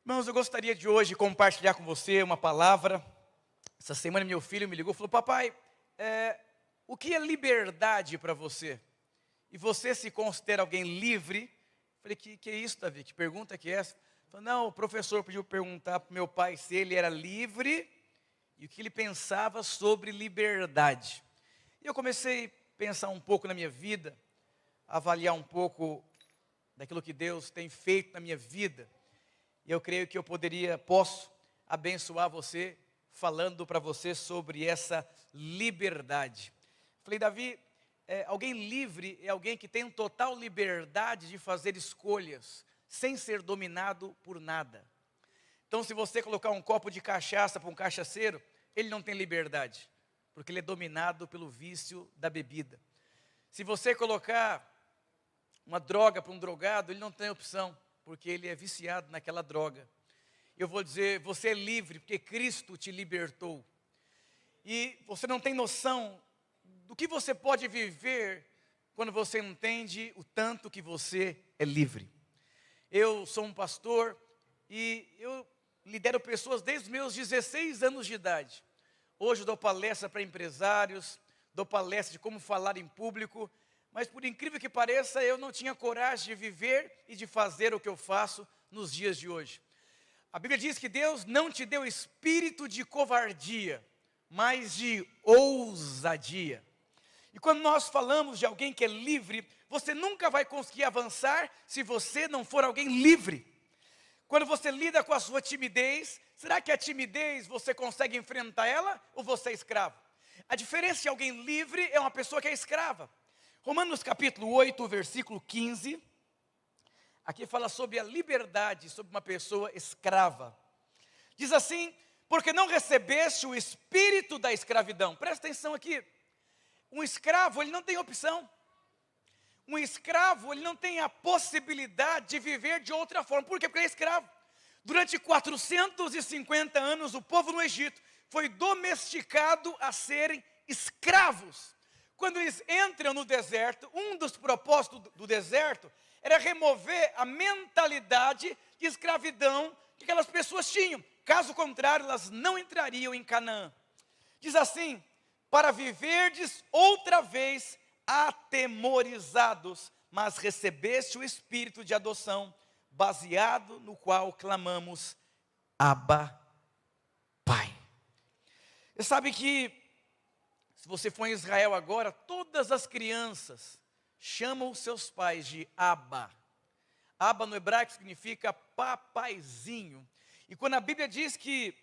Irmãos, eu gostaria de hoje compartilhar com você uma palavra. Essa semana meu filho me ligou e falou: papai, o que é liberdade para você? E você se considera alguém livre? Eu falei, que é isso, Davi? Que pergunta que é essa? Ele falou, não, o professor pediu perguntar para o meu pai se ele era livre e o que ele pensava sobre liberdade. E eu comecei a pensar um pouco na minha vida, avaliar um pouco daquilo que Deus tem feito na minha vida. E eu creio que eu posso abençoar você, falando para você sobre essa liberdade. Falei, Davi, alguém livre é alguém que tem total liberdade de fazer escolhas, sem ser dominado por nada. Então, se você colocar um copo de cachaça para um cachaceiro, ele não tem liberdade, porque ele é dominado pelo vício da bebida. Se você colocar uma droga para um drogado, ele não tem opção, porque ele é viciado naquela droga. Eu vou dizer, você é livre, porque Cristo te libertou. E você não tem noção do que você pode viver quando você entende o tanto que você é livre. Eu sou um pastor e eu lidero pessoas desde os meus 16 anos de idade. Hoje eu dou palestra para empresários, dou palestra de como falar em público, mas por incrível que pareça, eu não tinha coragem de viver e de fazer o que eu faço nos dias de hoje. A Bíblia diz que Deus não te deu espírito de covardia, mas de ousadia. E quando nós falamos de alguém que é livre, você nunca vai conseguir avançar se você não for alguém livre. Quando você lida com a sua timidez, será que a timidez você consegue enfrentar ela ou você é escravo? A diferença de alguém livre é uma pessoa que é escrava. Romanos capítulo 8, versículo 15, aqui fala sobre a liberdade, sobre uma pessoa escrava. Diz assim, porque não recebeste o espírito da escravidão. Presta atenção aqui, um escravo ele não tem opção. Um escravo ele não tem a possibilidade de viver de outra forma. Por quê? Porque ele é escravo. Durante 450 anos o povo no Egito foi domesticado a serem escravos. Quando eles entram no deserto, um dos propósitos do deserto era remover a mentalidade de escravidão que aquelas pessoas tinham. Caso contrário, elas não entrariam em Canaã. Diz assim, para viverdes outra vez atemorizados, mas recebeste o espírito de adoção, baseado no qual clamamos, Abba, Pai. Você sabe que, se você for em Israel agora, todas as crianças chamam os seus pais de Abba. Abba no hebraico significa papaizinho. E quando a Bíblia diz que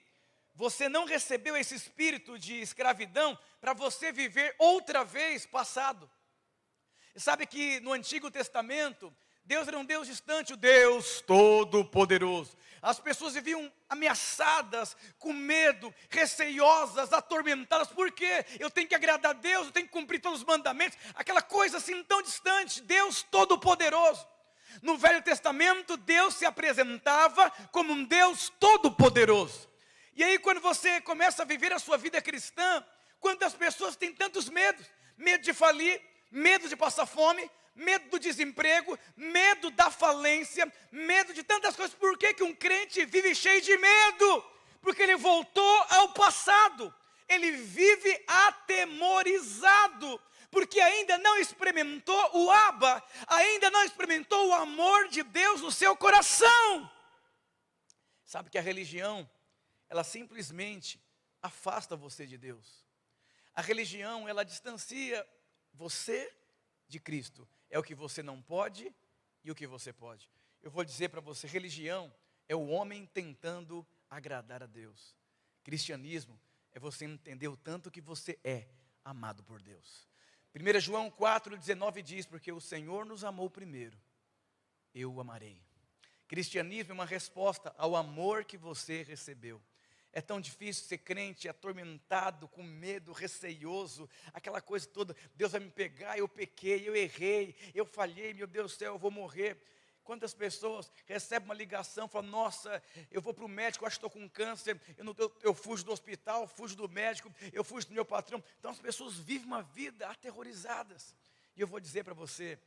você não recebeu esse espírito de escravidão para você viver outra vez passado. E sabe que no Antigo Testamento, Deus era um Deus distante, o Deus Todo-Poderoso. As pessoas viviam ameaçadas, com medo, receiosas, atormentadas. Por quê? Eu tenho que agradar a Deus, eu tenho que cumprir todos os mandamentos. Aquela coisa assim tão distante, Deus Todo-Poderoso. No Velho Testamento, Deus se apresentava como um Deus Todo-Poderoso. E aí quando você começa a viver a sua vida cristã, quantas pessoas têm tantos medos? Medo de falir, medo de passar fome, medo do desemprego, medo da falência, medo de tantas coisas. Por que um crente vive cheio de medo? Porque ele voltou ao passado, ele vive atemorizado, porque ainda não experimentou o Abba, ainda não experimentou o amor de Deus no seu coração. Sabe que a religião, ela simplesmente afasta você de Deus. A religião, ela distancia você de Cristo. É o que você não pode e o que você pode. Eu vou dizer para você, religião é o homem tentando agradar a Deus. Cristianismo é você entender o tanto que você é amado por Deus. 1 João 4,19 diz, porque o Senhor nos amou primeiro, eu o amarei. Cristianismo é uma resposta ao amor que você recebeu. É tão difícil ser crente, atormentado, com medo, receioso, aquela coisa toda, Deus vai me pegar, eu pequei, eu errei, eu falhei, meu Deus do céu, eu vou morrer. Quantas pessoas recebem uma ligação, falam, nossa, eu vou para o médico, acho que estou com câncer, eu fujo do hospital, fujo do médico, eu fujo do meu patrão. Então as pessoas vivem uma vida aterrorizadas. E eu vou dizer para você,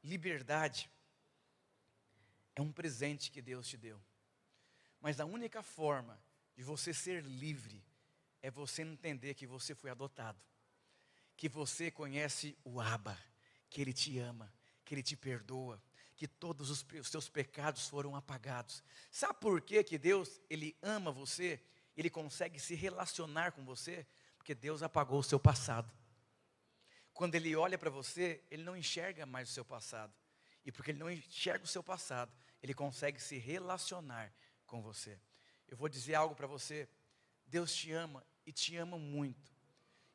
liberdade é um presente que Deus te deu. Mas a única forma de você ser livre é você entender que você foi adotado, que você conhece o Abba, que Ele te ama, que Ele te perdoa, que todos os seus pecados foram apagados. Sabe por que Deus, Ele ama você, Ele consegue se relacionar com você? Porque Deus apagou o seu passado. Quando Ele olha para você, Ele não enxerga mais o seu passado. E porque Ele não enxerga o seu passado, Ele consegue se relacionar com você. Eu vou dizer algo para você, Deus te ama e te ama muito.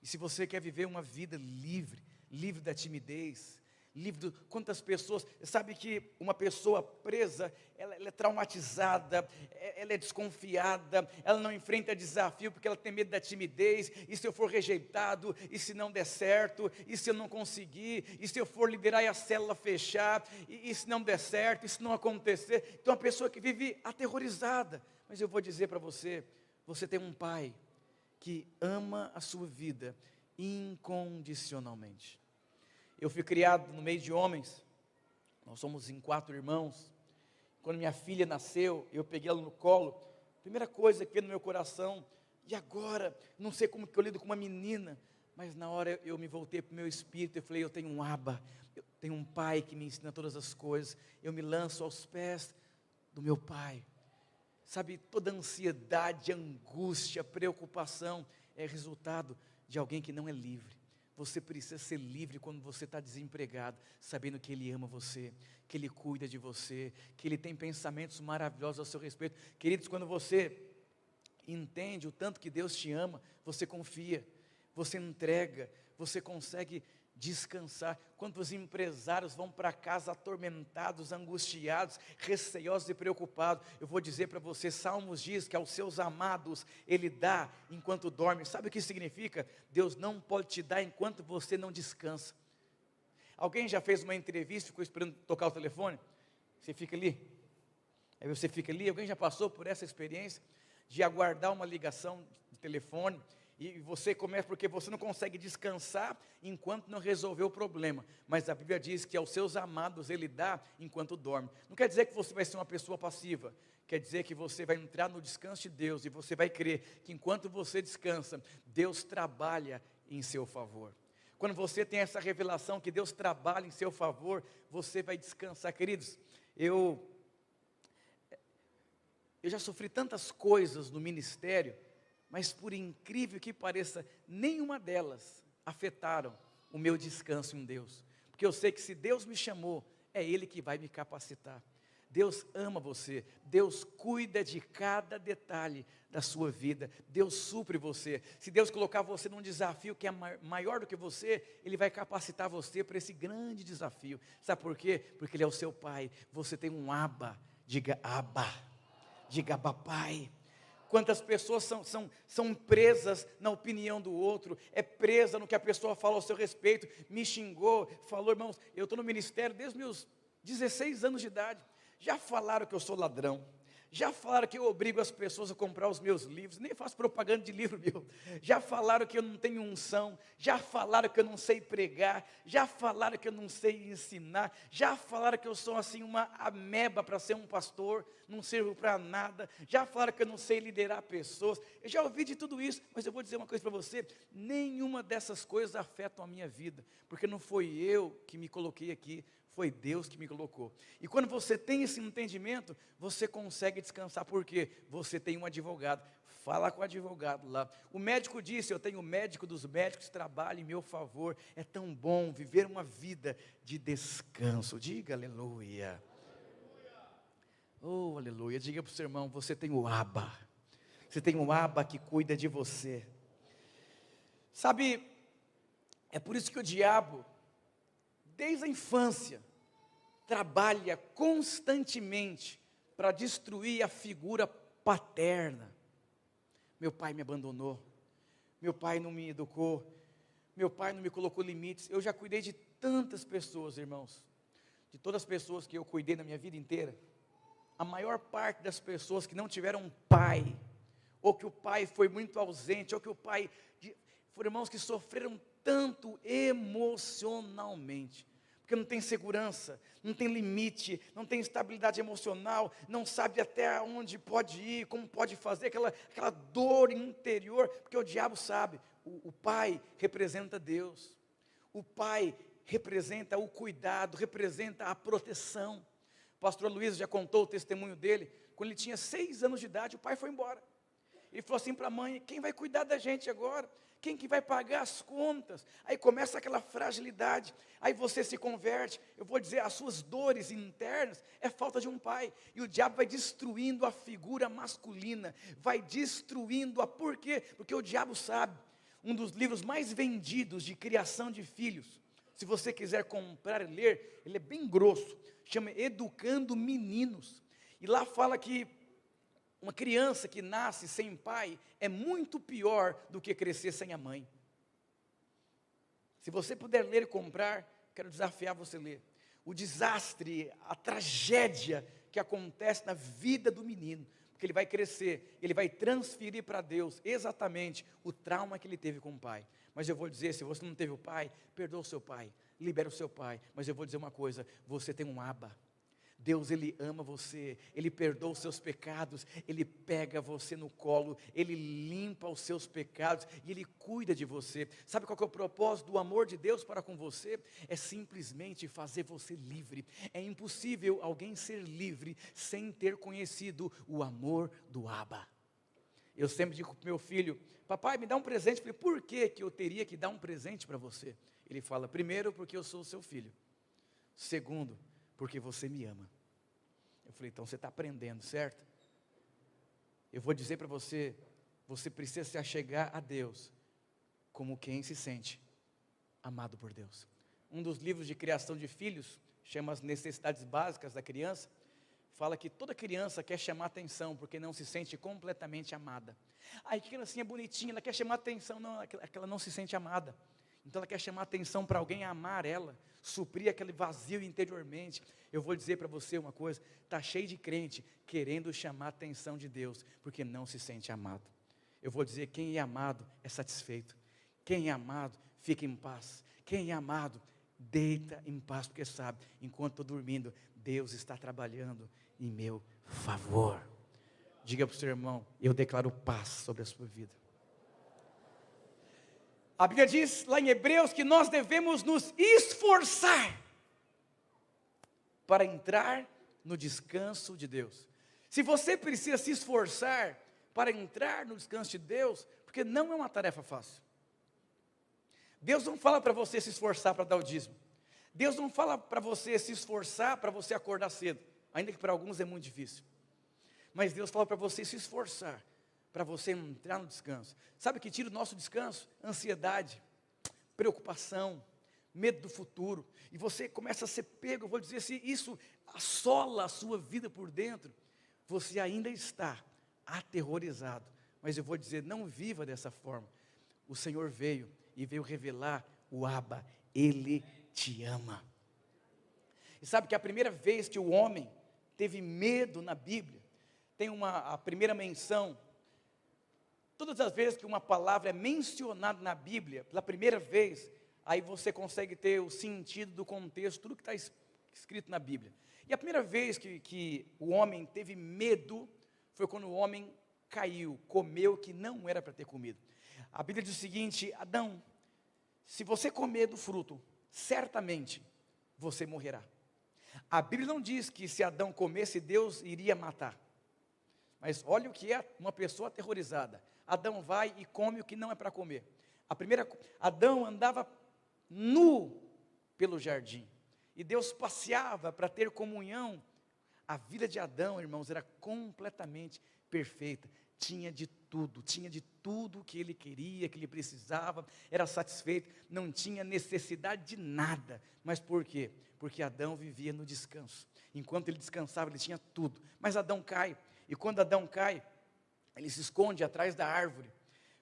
E se você quer viver uma vida livre, livre da timidez, livre do... Quantas pessoas, sabe que uma pessoa presa, ela é traumatizada, ela é desconfiada, ela não enfrenta desafio porque ela tem medo da timidez, e se eu for rejeitado, e se não der certo, e se eu não conseguir, e se eu for liderar e a célula fechar, e se não der certo, e se não acontecer, então uma pessoa que vive aterrorizada. Mas eu vou dizer para você, você tem um pai que ama a sua vida incondicionalmente. Eu fui criado no meio de homens, nós somos em 4 irmãos. Quando minha filha nasceu, eu peguei ela no colo, a primeira coisa que veio no meu coração, e agora, não sei como que eu lido com uma menina, mas na hora eu me voltei para o meu espírito, eu falei, eu tenho um Abba, eu tenho um pai que me ensina todas as coisas, eu me lanço aos pés do meu pai. Sabe, toda ansiedade, angústia, preocupação é resultado de alguém que não é livre. Você precisa ser livre quando você está desempregado, sabendo que Ele ama você, que Ele cuida de você, que Ele tem pensamentos maravilhosos ao seu respeito. Queridos, quando você entende o tanto que Deus te ama, você confia, você entrega, você consegue descansar. Quantos empresários vão para casa atormentados, angustiados, receosos e preocupados? Eu vou dizer para você, Salmos diz que aos seus amados Ele dá enquanto dorme. Sabe o que significa? Deus não pode te dar enquanto você não descansa. Alguém já fez uma entrevista e ficou esperando tocar o telefone? Você fica ali, aí você fica ali. Alguém já passou por essa experiência de aguardar uma ligação de telefone? E você começa porque você não consegue descansar enquanto não resolveu o problema. Mas a Bíblia diz que aos seus amados Ele dá enquanto dorme. Não quer dizer que você vai ser uma pessoa passiva. Quer dizer que você vai entrar no descanso de Deus. E você vai crer que enquanto você descansa, Deus trabalha em seu favor. Quando você tem essa revelação que Deus trabalha em seu favor, você vai descansar. Queridos, eu já sofri tantas coisas no ministério, mas por incrível que pareça, nenhuma delas afetaram o meu descanso em Deus. Porque eu sei que se Deus me chamou, é Ele que vai me capacitar. Deus ama você, Deus cuida de cada detalhe da sua vida, Deus supre você. Se Deus colocar você num desafio que é maior do que você, Ele vai capacitar você para esse grande desafio. Sabe por quê? Porque Ele é o seu Pai, você tem um Abba, diga Abba, Pai. Quantas pessoas são presas na opinião do outro, é presa no que a pessoa fala ao seu respeito, me xingou, falou, irmãos, eu estou no ministério desde meus 16 anos de idade, já falaram que eu sou ladrão, já falaram que eu obrigo as pessoas a comprar os meus livros, nem faço propaganda de livro meu, já falaram que eu não tenho unção, já falaram que eu não sei pregar, já falaram que eu não sei ensinar, já falaram que eu sou assim uma ameba para ser um pastor, não sirvo para nada, já falaram que eu não sei liderar pessoas, eu já ouvi de tudo isso, mas eu vou dizer uma coisa para você, nenhuma dessas coisas afetam a minha vida, porque não foi eu que me coloquei aqui, foi Deus que me colocou. E quando você tem esse entendimento, você consegue descansar, porque você tem um advogado. Fala com o advogado lá. O médico disse, eu tenho o médico dos médicos que trabalha em meu favor. É tão bom viver uma vida de descanso. Diga aleluia. Oh, aleluia. Diga para o seu irmão, você tem o Abba. Você tem um Abba que cuida de você. Sabe, é por isso que o diabo, desde a infância, trabalha constantemente para destruir a figura paterna. Meu pai me abandonou, meu pai não me educou, meu pai não me colocou limites. Eu já cuidei de tantas pessoas, irmãos, de todas as pessoas que eu cuidei na minha vida inteira. A maior parte das pessoas que não tiveram um pai, ou que o pai foi muito ausente, ou que o pai... Foram irmãos que sofreram tanto emocionalmente. porque não tem segurança, não tem limite, não tem estabilidade emocional, não sabe até onde pode ir, como pode fazer, aquela dor interior, porque o diabo sabe, o pai representa Deus, o pai representa o cuidado, representa a proteção. O pastor Luiz já contou o testemunho dele, quando ele tinha 6 anos de idade, o pai foi embora. Ele falou assim para a mãe: quem vai cuidar da gente agora? Quem que vai pagar as contas? Aí começa aquela fragilidade, aí você se converte. Eu vou dizer, as suas dores internas é falta de um pai. E o diabo vai destruindo a figura masculina, vai destruindo por quê? Porque o diabo sabe, um dos livros mais vendidos de criação de filhos, se você quiser comprar e ler, ele é bem grosso, chama Educando Meninos. E lá fala que uma criança que nasce sem pai é muito pior do que crescer sem a mãe. Se você puder ler e comprar, quero desafiar você a ler. O desastre, a tragédia que acontece na vida do menino, porque ele vai crescer, ele vai transferir para Deus exatamente o trauma que ele teve com o pai. Mas eu vou dizer, se você não teve o pai, perdoa o seu pai, libera o seu pai. Mas eu vou dizer uma coisa, você tem um Abba. Deus, Ele ama você, Ele perdoa os seus pecados, Ele pega você no colo, Ele limpa os seus pecados e Ele cuida de você. Sabe qual que é o propósito do amor de Deus para com você? É simplesmente fazer você livre. É impossível alguém ser livre sem ter conhecido o amor do Abba. Eu sempre digo para o meu filho: papai, me dá um presente. Eu falei: por que eu teria que dar um presente para você? Ele fala: primeiro, porque eu sou o seu filho. Segundo, porque você me ama. Eu falei: então você está aprendendo, certo? Eu vou dizer para você, você precisa se achegar a Deus como quem se sente amado por Deus. Um dos livros de criação de filhos, chama As Necessidades Básicas da Criança, fala que toda criança quer chamar atenção, porque não se sente completamente amada. Aí que criancinha bonitinha, ela quer chamar atenção, não, ela não se sente amada. Então ela quer chamar atenção para alguém amar ela, suprir aquele vazio interiormente. Eu vou dizer para você uma coisa, está cheio de crente querendo chamar a atenção de Deus, porque não se sente amado. Eu vou dizer, quem é amado é satisfeito. Quem é amado fica em paz. Quem é amado deita em paz, porque sabe, enquanto estou dormindo, Deus está trabalhando em meu favor. Diga para o seu irmão: eu declaro paz sobre a sua vida. A Bíblia diz lá em Hebreus que nós devemos nos esforçar para entrar no descanso de Deus. Se você precisa se esforçar para entrar no descanso de Deus, porque não é uma tarefa fácil. Deus não fala para você se esforçar para dar o dízimo. Deus não fala para você se esforçar para você acordar cedo, ainda que para alguns é muito difícil. Mas Deus fala para você se esforçar para você entrar no descanso. Sabe o que tira o nosso descanso? Ansiedade, preocupação, medo do futuro. E você começa a ser pego, eu vou dizer, se isso assola a sua vida por dentro, você ainda está aterrorizado. Mas eu vou dizer, não viva dessa forma. O Senhor veio e veio revelar o Abba. Ele te ama. E sabe que a primeira vez que o homem teve medo na Bíblia, tem a primeira menção. Todas as vezes que uma palavra é mencionada na Bíblia, pela primeira vez, aí você consegue ter o sentido do contexto, tudo que está escrito na Bíblia. E a primeira vez que o homem teve medo, foi quando o homem caiu, comeu o que não era para ter comido. A Bíblia diz o seguinte: Adão, se você comer do fruto, certamente você morrerá. A Bíblia não diz que se Adão comesse, Deus iria matar. Mas olha o que é uma pessoa aterrorizada. Adão vai e come o que não é para comer. Adão andava nu pelo jardim. E Deus passeava para ter comunhão. A vida de Adão, irmãos, era completamente perfeita. Tinha de tudo que ele queria, que ele precisava, era satisfeito, não tinha necessidade de nada. Mas por quê? Porque Adão vivia no descanso. Enquanto ele descansava, ele tinha tudo. Mas Adão cai, e quando Adão cai, ele se esconde atrás da árvore,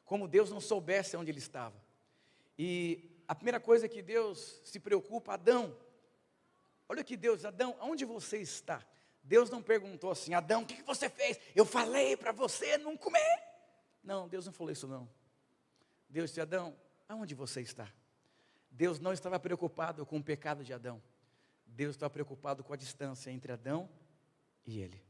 como Deus não soubesse onde ele estava. E a primeira coisa que Deus se preocupa: Adão, olha que Deus, Adão, onde você está? Deus não perguntou assim: Adão, o que você fez? Eu falei para você não comer. Não, Deus não falou isso não. Deus disse: Adão, aonde você está? Deus não estava preocupado com o pecado de Adão. Deus estava preocupado com a distância entre Adão e ele.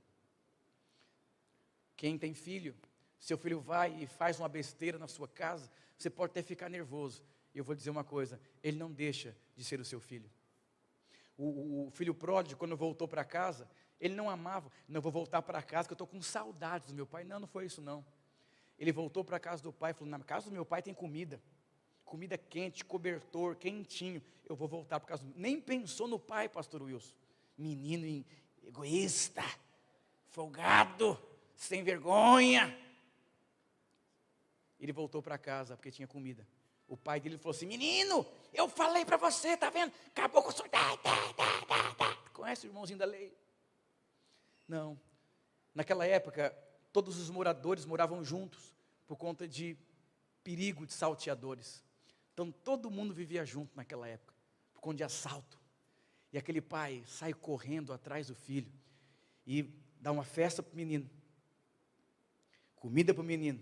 Quem tem filho, seu filho vai e faz uma besteira na sua casa, você pode até ficar nervoso. Eu vou dizer uma coisa, ele não deixa de ser o seu filho. O filho pródigo, quando voltou para casa, ele não amava, não, vou voltar para casa que eu estou com saudades do meu pai. Não, não foi isso não. Ele voltou para a casa do pai e falou, na casa do meu pai tem comida quente, cobertor, quentinho, eu vou voltar para casa do... Nem pensou no pai, pastor Wilson. Menino egoísta, folgado, sem vergonha. Ele voltou para casa porque tinha comida. O pai dele falou assim, menino, eu falei para você, tá vendo? Acabou com o sonho. Conhece o irmãozinho da lei? Não. Naquela época, todos os moradores moravam juntos por conta de perigo de salteadores. Então todo mundo vivia junto naquela época, por conta de assalto. E aquele pai sai correndo atrás do filho e dá uma festa para o menino. Comida para o menino,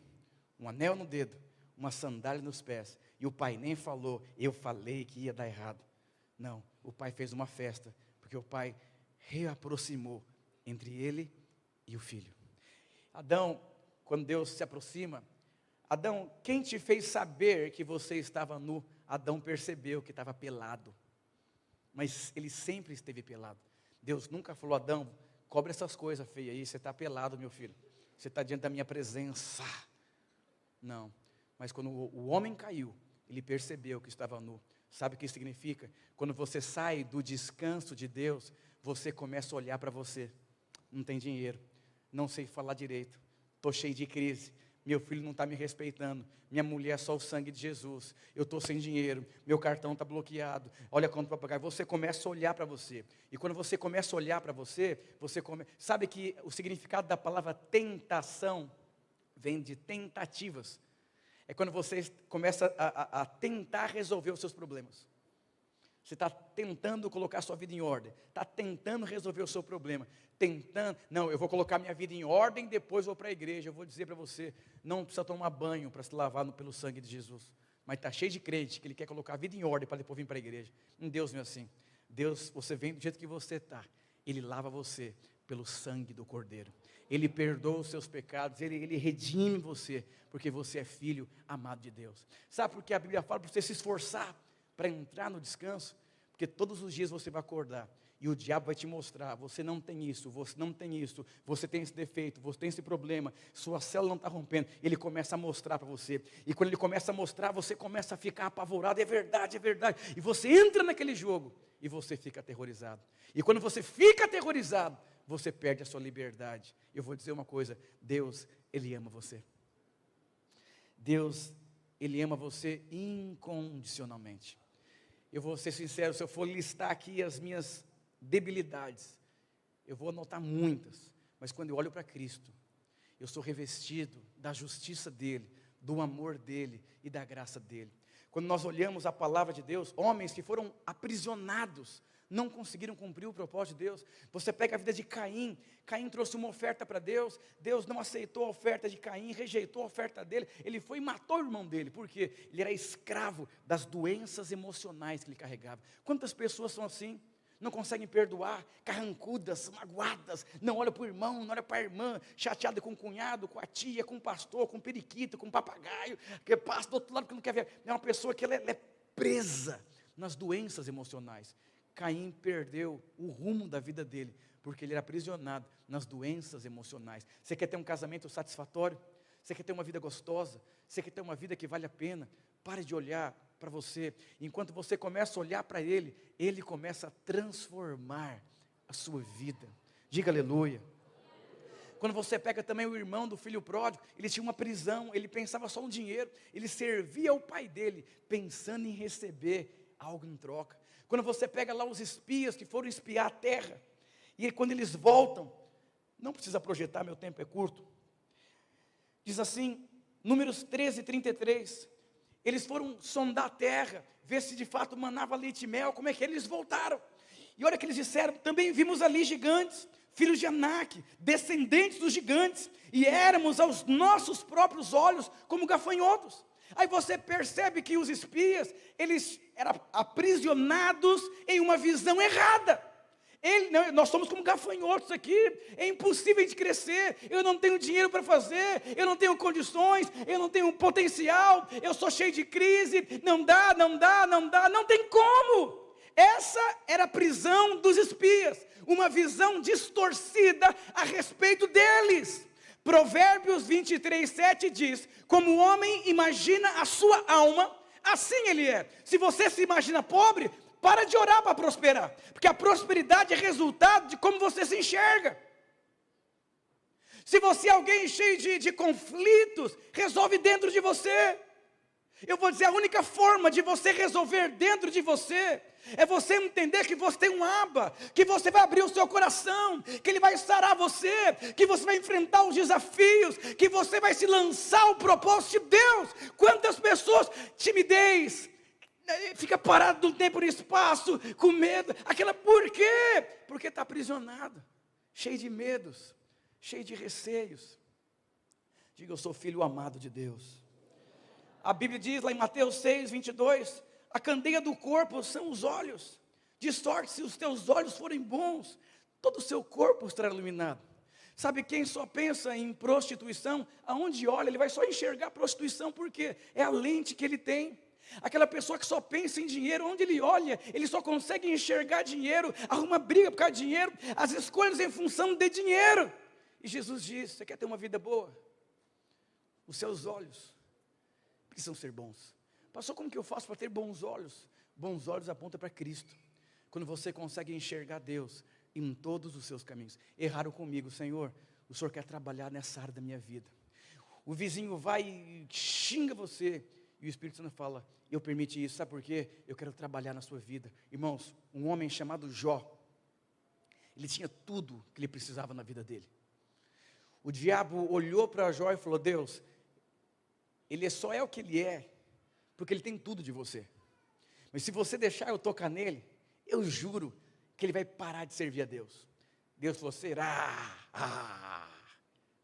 um anel no dedo, uma sandália nos pés. E o pai nem falou, eu falei que ia dar errado. Não, o pai fez uma festa, porque o pai reaproximou entre ele e o filho. Adão, quando Deus se aproxima, Adão, quem te fez saber que você estava nu? Adão percebeu que estava pelado, mas ele sempre esteve pelado. Deus nunca falou, Adão, cobre essas coisas feias aí, você está pelado, meu filho, você está diante da minha presença. Não, mas quando o homem caiu, ele percebeu que estava nu. Sabe o que isso significa? Quando você sai do descanso de Deus, você começa a olhar para você. Não tem dinheiro, não sei falar direito, estou cheio de crise, meu filho não está me respeitando, minha mulher é só o sangue de Jesus, eu estou sem dinheiro, meu cartão está bloqueado, olha quanto para pagar. Você começa a olhar para você, e quando você começa a olhar para você, sabe que o significado da palavra tentação vem de tentativas. É quando você começa a tentar resolver os seus problemas. Você está tentando colocar a sua vida em ordem, está tentando resolver o seu problema, não, eu vou colocar minha vida em ordem, depois vou para a igreja. Eu vou dizer para você, não precisa tomar banho para se lavar pelo sangue de Jesus, mas está cheio de crente que ele quer colocar a vida em ordem para depois vir para a igreja. Deus não é assim. Deus, você vem do jeito que você está, Ele lava você pelo sangue do Cordeiro, Ele perdoa os seus pecados, Ele redime você, porque você é filho amado de Deus. Sabe por que a Bíblia fala para você se esforçar para entrar no descanso? Porque todos os dias você vai acordar e o diabo vai te mostrar, você não tem isso, você não tem isso, você tem esse defeito, você tem esse problema, sua célula não está rompendo. Ele começa a mostrar para você, e quando ele começa a mostrar, você começa a ficar apavorado, é verdade, e você entra naquele jogo, e você fica aterrorizado. E quando você fica aterrorizado, você perde a sua liberdade. Eu vou dizer uma coisa, Deus, Ele ama você. Deus, Ele ama você incondicionalmente. Eu vou ser sincero, se eu for listar aqui as minhas debilidades, eu vou anotar muitas, mas quando eu olho para Cristo, eu sou revestido da justiça dEle, do amor dEle e da graça dEle. Quando nós olhamos a palavra de Deus, homens que foram aprisionados, não conseguiram cumprir o propósito de Deus. Você pega a vida de Caim, Caim trouxe uma oferta para Deus, Deus não aceitou a oferta de Caim, rejeitou a oferta dele, ele foi e matou o irmão dele, porque ele era escravo das doenças emocionais que ele carregava. Quantas pessoas são assim? Não conseguem perdoar, carrancudas, magoadas, não olha para o irmão, não olha para a irmã, chateada com o cunhado, com a tia, com o pastor, com o periquito, com o papagaio, que passa do outro lado que não quer ver. É uma pessoa que ela é presa nas doenças emocionais. Caim perdeu o rumo da vida dele, porque ele era aprisionado nas doenças emocionais. Você quer ter um casamento satisfatório? Você quer ter uma vida gostosa? Você quer ter uma vida que vale a pena? Pare de olhar para você. Enquanto você começa a olhar para Ele, Ele começa a transformar a sua vida. Diga aleluia. Quando você pega também o irmão do filho pródigo, ele tinha uma prisão, ele pensava só no dinheiro, ele servia ao pai dele, pensando em receber algo em troca. Quando você pega lá os espias que foram espiar a terra, e quando eles voltam, não precisa projetar, meu tempo é curto, diz assim, Números 13:33, eles foram sondar a terra, ver se de fato manava leite e mel, como é que eles voltaram, e olha que eles disseram, também vimos ali gigantes, filhos de Anak, descendentes dos gigantes, e éramos aos nossos próprios olhos como gafanhotos. Aí você percebe que os espias, eles eram aprisionados em uma visão errada. Nós somos como gafanhotos aqui, é impossível de crescer, eu não tenho dinheiro para fazer, eu não tenho condições, eu não tenho potencial, eu sou cheio de crise, não dá, não tem como. Essa era a prisão dos espias, uma visão distorcida a respeito deles. Provérbios 23:7 diz: como o homem imagina a sua alma, assim ele é. Se você se imagina pobre, para de orar para prosperar, porque a prosperidade é resultado de como você se enxerga. Se você é alguém cheio de conflitos, resolve dentro de você. Eu vou dizer, a única forma de você resolver dentro de você é você entender que você tem um Abba, que você vai abrir o seu coração, que Ele vai sarar você, que você vai enfrentar os desafios, que você vai se lançar ao propósito de Deus. Quantas pessoas, timidez, fica parado no tempo e no espaço, com medo, por quê? Porque está aprisionado, cheio de medos, cheio de receios. Diga, eu sou filho amado de Deus. A Bíblia diz lá em Mateus 6:22, a candeia do corpo são os olhos. De sorte, se os teus olhos forem bons, todo o seu corpo estará iluminado. Sabe quem só pensa em prostituição, aonde olha, ele vai só enxergar prostituição, porque é a lente que ele tem. Aquela pessoa que só pensa em dinheiro, onde ele olha, ele só consegue enxergar dinheiro, arruma briga por causa de dinheiro, as escolhas em função de dinheiro. E Jesus diz, você quer ter uma vida boa? Os seus olhos precisam ser bons. Pastor, como que eu faço para ter bons olhos? Bons olhos apontam para Cristo. Quando você consegue enxergar Deus em todos os seus caminhos. Erraram comigo, Senhor, o Senhor quer trabalhar nessa área da minha vida. O vizinho vai e xinga você, e o Espírito Santo fala, eu permiti isso, sabe por quê? Eu quero trabalhar na sua vida. Irmãos, um homem chamado Jó, ele tinha tudo que ele precisava na vida dele. O diabo olhou para Jó e falou, Deus, ele só é o que ele é, porque ele tem tudo de você. Mas se você deixar eu tocar nele, eu juro que ele vai parar de servir a Deus. Deus falou, será?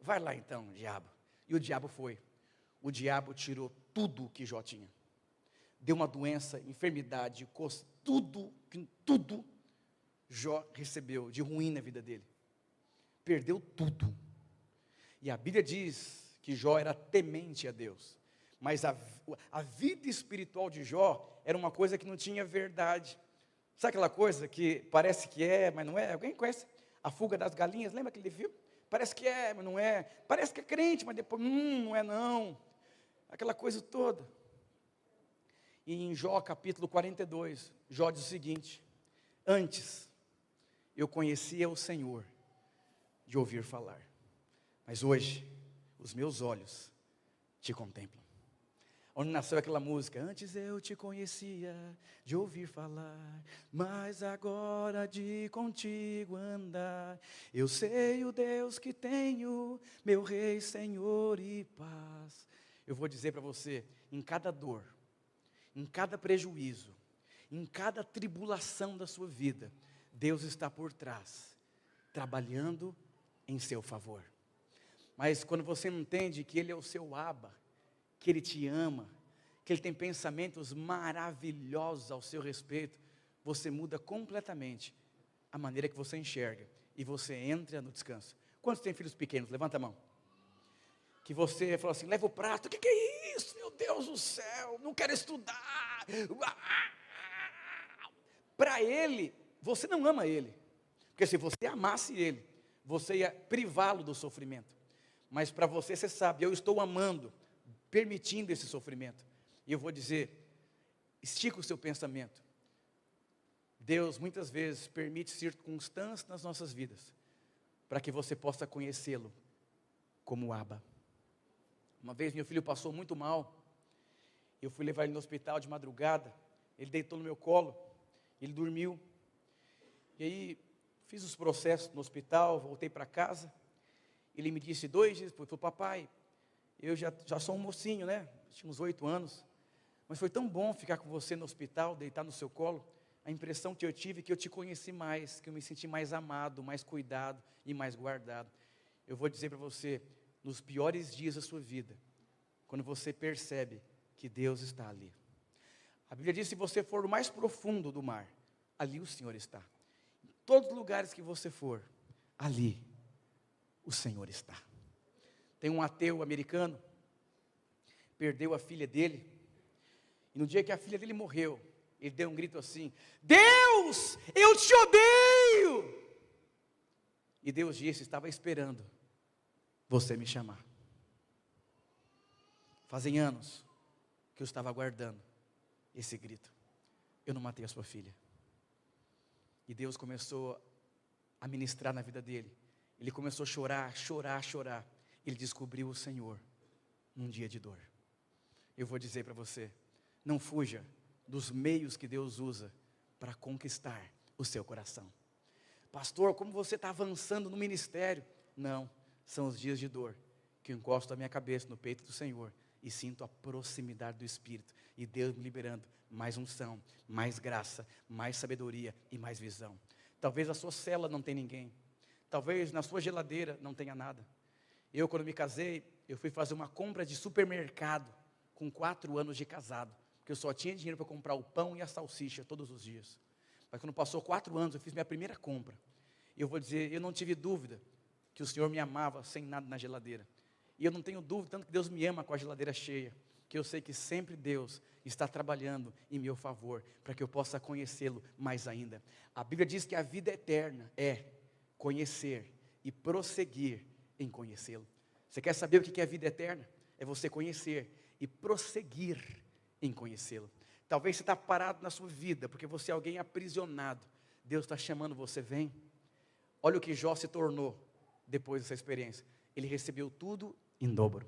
Vai lá então, diabo. E o diabo foi. O diabo tirou tudo que Jó tinha. Deu uma doença, enfermidade, tudo Jó recebeu de ruim na vida dele. Perdeu tudo. E a Bíblia diz que Jó era temente a Deus. Mas a vida espiritual de Jó era uma coisa que não tinha verdade. Sabe aquela coisa que parece que é, mas não é? Alguém conhece A Fuga das Galinhas? Lembra aquele filme? Parece que é, mas não é. Parece que é crente, mas depois, não é não. Aquela coisa toda. E em Jó capítulo 42, Jó diz o seguinte, antes eu conhecia o Senhor de ouvir falar, mas hoje os meus olhos te contemplam. Onde nasceu aquela música, antes eu te conhecia de ouvir falar, mas agora de contigo andar, eu sei o Deus que tenho, meu Rei, Senhor e paz. Eu vou dizer para você, em cada dor, em cada prejuízo, em cada tribulação da sua vida, Deus está por trás, trabalhando em seu favor. Mas quando você entende que Ele é o seu Abba, que Ele te ama, que Ele tem pensamentos maravilhosos ao seu respeito, você muda completamente a maneira que você enxerga, e você entra no descanso. Quantos têm filhos pequenos? Levanta a mão. Que você falou assim, leva o prato, o que é isso? Meu Deus do céu, não quero estudar. Para ele, você não ama ele, porque se você amasse ele, você ia privá-lo do sofrimento. Mas para você, você sabe, eu estou amando, permitindo esse sofrimento. E eu vou dizer, estica o seu pensamento. Deus muitas vezes permite circunstâncias nas nossas vidas, para que você possa conhecê-lo como Abba. Uma vez meu filho passou muito mal, eu fui levar ele no hospital de madrugada, ele deitou no meu colo, ele dormiu, e aí fiz os processos no hospital, voltei para casa, ele me disse 2 dias, falou, papai, eu já sou um mocinho, né, tinha uns 8 anos, mas foi tão bom ficar com você no hospital, deitar no seu colo, a impressão que eu tive é que eu te conheci mais, que eu me senti mais amado, mais cuidado e mais guardado. Eu vou dizer para você, nos piores dias da sua vida, quando você percebe que Deus está ali. A Bíblia diz: se você for o mais profundo do mar, ali o Senhor está. Em todos os lugares que você for, ali o Senhor está. Tem um ateu americano, perdeu a filha dele, e no dia que a filha dele morreu, ele deu um grito assim: Deus, eu te odeio! E Deus disse: estava esperando você me chamar. Fazem anos que eu estava aguardando esse grito. Eu não matei a sua filha. E Deus começou a ministrar na vida dele. Ele começou a chorar, chorar, chorar. Ele descobriu o Senhor num dia de dor. Eu vou dizer para você: não fuja dos meios que Deus usa para conquistar o seu coração. Pastor, como você está avançando no ministério? Não, são os dias de dor que eu encosto a minha cabeça no peito do Senhor e sinto a proximidade do Espírito, e Deus me liberando mais unção, mais graça, mais sabedoria e mais visão. Talvez a sua cela não tenha ninguém, talvez na sua geladeira não tenha nada. Eu, quando me casei, eu fui fazer uma compra de supermercado com 4 anos de casado, porque eu só tinha dinheiro para comprar o pão e a salsicha todos os dias. Mas quando passou 4 anos, eu fiz minha primeira compra. E eu vou dizer, eu não tive dúvida que o Senhor me amava sem nada na geladeira. E eu não tenho dúvida, tanto que Deus me ama com a geladeira cheia, que eu sei que sempre Deus está trabalhando em meu favor, para que eu possa conhecê-lo mais ainda. A Bíblia diz que a vida eterna é conhecer e prosseguir em conhecê-lo. Você quer saber o que é a vida eterna? É você conhecer e prosseguir em conhecê-lo. Talvez você está parado na sua vida, porque você é alguém aprisionado. Deus está chamando você, vem. Olha o que Jó se tornou depois dessa experiência. Ele recebeu tudo em dobro.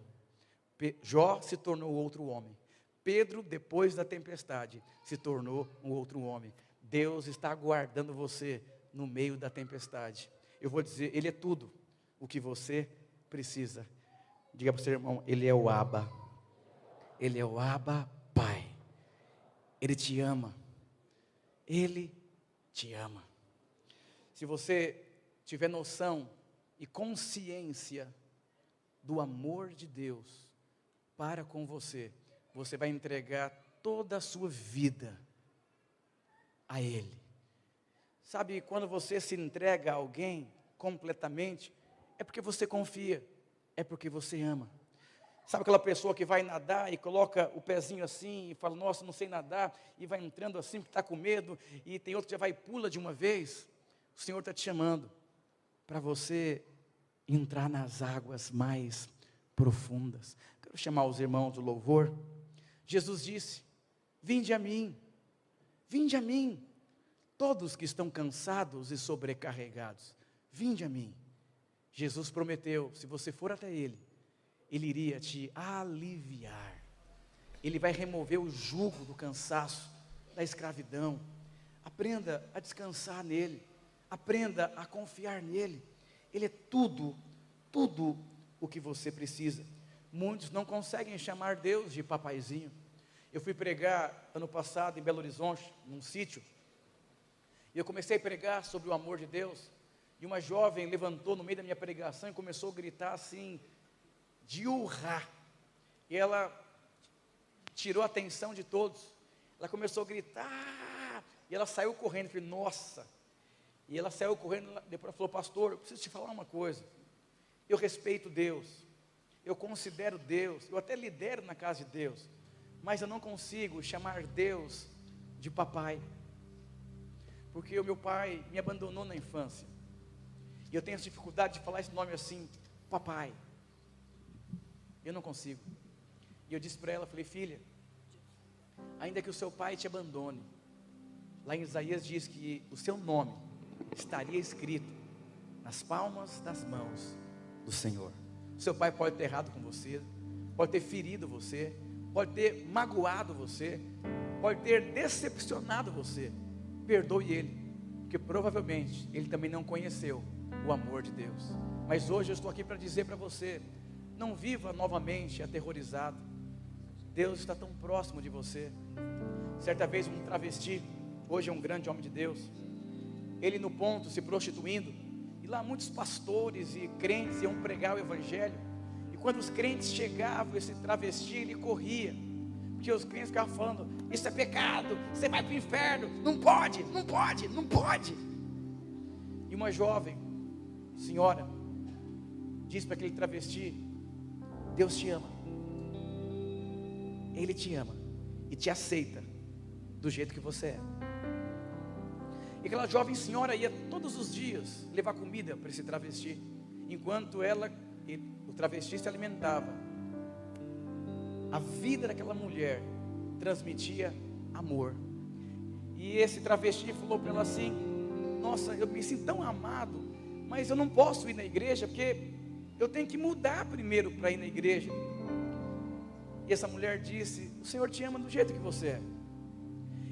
Jó se tornou outro homem. Pedro, depois da tempestade, se tornou um outro homem. Deus está aguardando você no meio da tempestade. Eu vou dizer, Ele é tudo o que você precisa. Diga para o seu irmão, Ele é o Abba. Ele é o Abba, Pai. Ele te ama. Ele te ama. Se você tiver noção e consciência do amor de Deus para com você, você vai entregar toda a sua vida a Ele. Sabe, quando você se entrega a alguém completamente, é porque você confia, é porque você ama. Sabe aquela pessoa que vai nadar e coloca o pezinho assim e fala, nossa, não sei nadar, e vai entrando assim porque está com medo, e tem outro que já vai e pula de uma vez? O Senhor está te chamando para você entrar nas águas mais profundas. Quero chamar os irmãos do louvor. Jesus disse, vinde a mim, todos que estão cansados e sobrecarregados, vinde a mim. Jesus prometeu, se você for até Ele, Ele iria te aliviar. Ele vai remover o jugo do cansaço, da escravidão. Aprenda a descansar nele. Aprenda a confiar nele. Ele é tudo o que você precisa. Muitos não conseguem chamar Deus de papaizinho. Eu fui pregar ano passado em Belo Horizonte, num sítio. E eu comecei a pregar sobre o amor de Deus. E uma jovem levantou no meio da minha pregação e começou a gritar assim, de urrar. E ela tirou a atenção de todos. Ela começou a gritar. E ela saiu correndo. Eu falei, nossa. E ela saiu correndo. Depois ela falou, pastor, eu preciso te falar uma coisa. Eu respeito Deus. Eu considero Deus. Eu até lidero na casa de Deus. Mas eu não consigo chamar Deus de papai. Porque o meu pai me abandonou na infância. E eu tenho essa dificuldade de falar esse nome assim, papai. Eu não consigo. E eu disse para ela, falei, filha, ainda que o seu pai te abandone, lá em Isaías diz que o seu nome estaria escrito nas palmas das mãos do Senhor. O seu pai pode ter errado com você, pode ter ferido você, pode ter magoado você, pode ter decepcionado você. Perdoe ele, porque provavelmente ele também não conheceu o amor de Deus. Mas hoje eu estou aqui para dizer para você, não viva novamente aterrorizado. Deus está tão próximo de você. Certa vez um travesti, hoje é um grande homem de Deus, ele no ponto se prostituindo, e lá muitos pastores e crentes iam pregar o evangelho, e quando os crentes chegavam, esse travesti ele corria, porque Porque os clientes ficavam falando: isso é pecado, você vai para o inferno, não pode, não pode, não pode. E uma jovem senhora disse para aquele travesti: Deus te ama, Ele te ama e te aceita do jeito que você é. E aquela jovem senhora ia todos os dias levar comida para esse travesti, enquanto o travesti se alimentava. A vida daquela mulher transmitia amor. E esse travesti falou para ela assim: nossa, eu me sinto tão amado, mas eu não posso ir na igreja, porque eu tenho que mudar primeiro para ir na igreja. E essa mulher disse: o Senhor te ama do jeito que você é.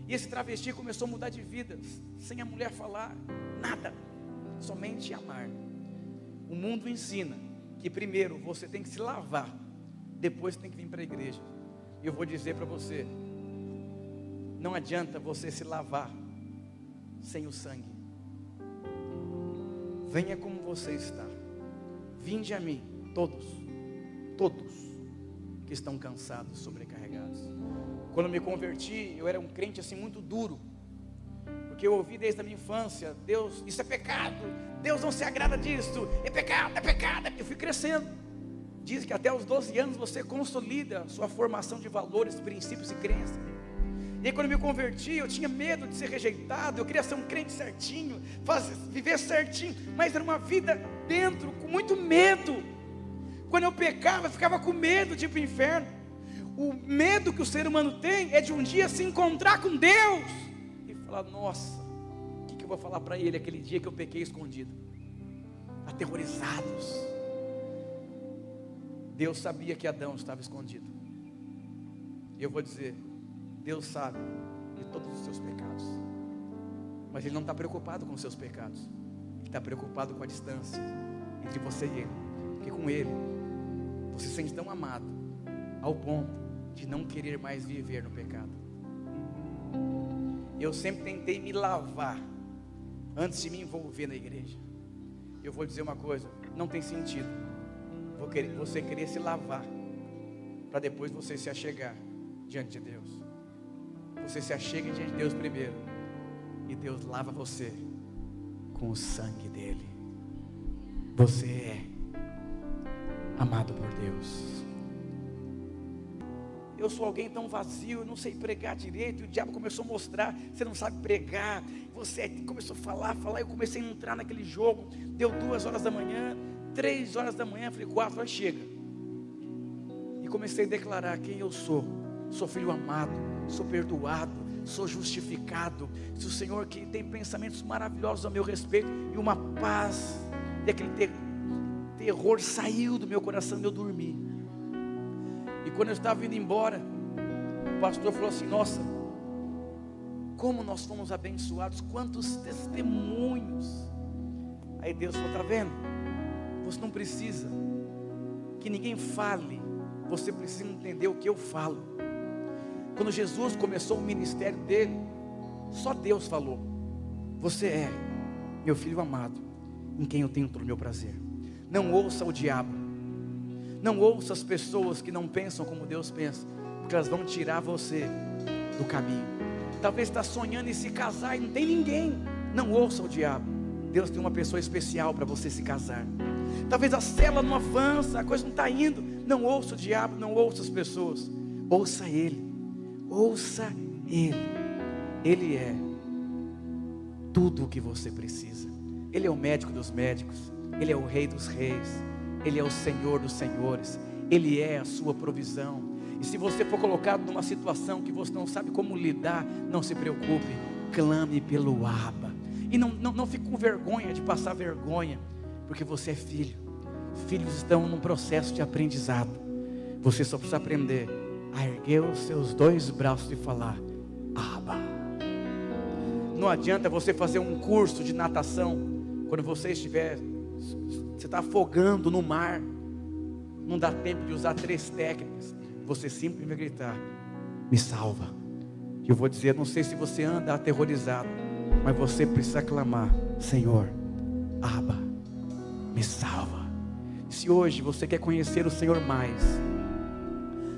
E esse travesti começou a mudar de vida, sem a mulher falar nada, somente amar. O mundo ensina que primeiro você tem que se lavar, depois tem que vir para a igreja. E eu vou dizer para você: não adianta você se lavar sem o sangue. Venha como você está. Vinde a mim, todos que estão cansados, sobrecarregados. Quando me converti, eu era um crente assim muito duro, porque eu ouvi desde a minha infância: Deus, isso é pecado, Deus não se agrada disso, é pecado, é pecado. Eu fui crescendo. Diz que até os 12 anos você consolida sua formação de valores, princípios e crenças. E aí, quando eu me converti, eu tinha medo de ser rejeitado, eu queria ser um crente certinho, viver certinho, mas era uma vida dentro, com muito medo. Quando eu pecava, eu ficava com medo de ir para o inferno. O medo que o ser humano tem é de um dia se encontrar com Deus e falar: nossa, o que eu vou falar para Ele aquele dia que eu pequei escondido? Aterrorizados. Deus sabia que Adão estava escondido. E eu vou dizer: Deus sabe de todos os seus pecados, mas Ele não está preocupado com os seus pecados. Ele está preocupado com a distância entre você e Ele, porque com Ele você se sente tão amado ao ponto de não querer mais viver no pecado. Eu sempre tentei me lavar antes de me envolver na igreja. Eu vou dizer uma coisa: não tem sentido você querer se lavar para depois você se achegar diante de Deus. Você se achega diante de Deus primeiro, e Deus lava você com o sangue dele. Você é amado por Deus. Eu sou alguém tão vazio, eu não sei pregar direito, e o diabo começou a mostrar: você não sabe pregar. Você começou a falar, eu comecei a entrar naquele jogo. Deu 2 horas da manhã, 3 horas da manhã, falei: 4 horas chega. E comecei a declarar quem eu sou. Sou filho amado, sou perdoado, sou justificado. Se o Senhor que tem pensamentos maravilhosos a meu respeito, e uma paz, e aquele terror saiu do meu coração e eu dormi. E quando eu estava indo embora, o pastor falou assim: nossa, como nós fomos abençoados, quantos testemunhos. Aí Deus falou: está vendo? Você não precisa que ninguém fale, você precisa entender o que eu falo. Quando Jesus começou o ministério dele, só Deus falou: você é meu filho amado, em quem eu tenho todo o meu prazer. Não ouça o diabo, não ouça as pessoas que não pensam como Deus pensa, porque elas vão tirar você do caminho. Talvez está sonhando em se casar e não tem ninguém. Não ouça o diabo. Deus tem uma pessoa especial para você se casar. Talvez a célula não avança, a coisa não está indo. Não ouça o diabo, não ouça as pessoas. Ouça Ele. Ouça Ele. Ele é tudo o que você precisa. Ele é o médico dos médicos, Ele é o rei dos reis, Ele é o Senhor dos senhores, Ele é a sua provisão. E se você for colocado numa situação que você não sabe como lidar, não se preocupe, clame pelo Abba. E não fique com vergonha de passar vergonha, porque você é filho. Filhos estão num processo de aprendizado. Você só precisa aprender a erguer os seus 2 braços e falar: Abba. Não adianta você fazer um curso de natação quando você está afogando no mar. Não dá tempo de usar 3 técnicas. Você simplesmente vai gritar: me salva. E eu vou dizer, não sei se você anda aterrorizado, mas você precisa clamar: Senhor, Abba, me salva. Se hoje você quer conhecer o Senhor mais,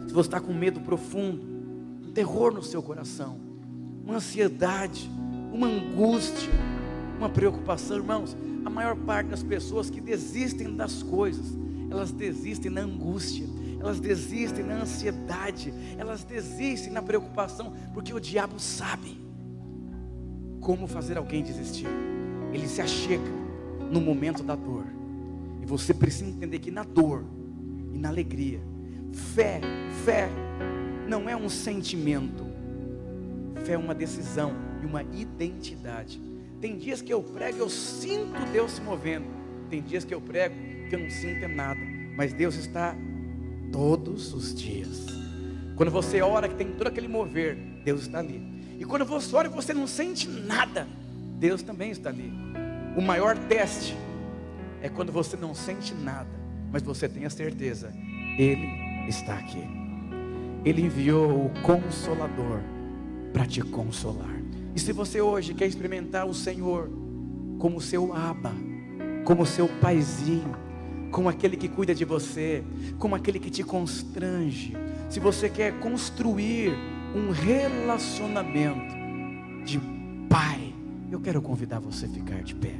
se você está com medo profundo, terror no seu coração, uma ansiedade, uma angústia, uma preocupação. Irmãos, a maior parte das pessoas que desistem das coisas, elas desistem na angústia, elas desistem na ansiedade, elas desistem na preocupação, porque o diabo sabe como fazer alguém desistir. Ele se achega no momento da dor, e você precisa entender que na dor e na alegria, fé não é um sentimento, fé é uma decisão e uma identidade. Tem dias que eu prego, eu sinto Deus se movendo. Tem dias que eu prego, que eu não sinto nada. Mas Deus está todos os dias. Quando você ora, que tem todo aquele mover, Deus está ali. E quando você ora e você não sente nada, Deus também está ali. O maior teste é quando você não sente nada, mas você tem a certeza, Ele está aqui. Ele enviou o Consolador para te consolar. E se você hoje quer experimentar o Senhor como seu Abba, como seu paizinho, como aquele que cuida de você, como aquele que te constrange, se você quer construir um relacionamento de pai, eu quero convidar você a ficar de pé.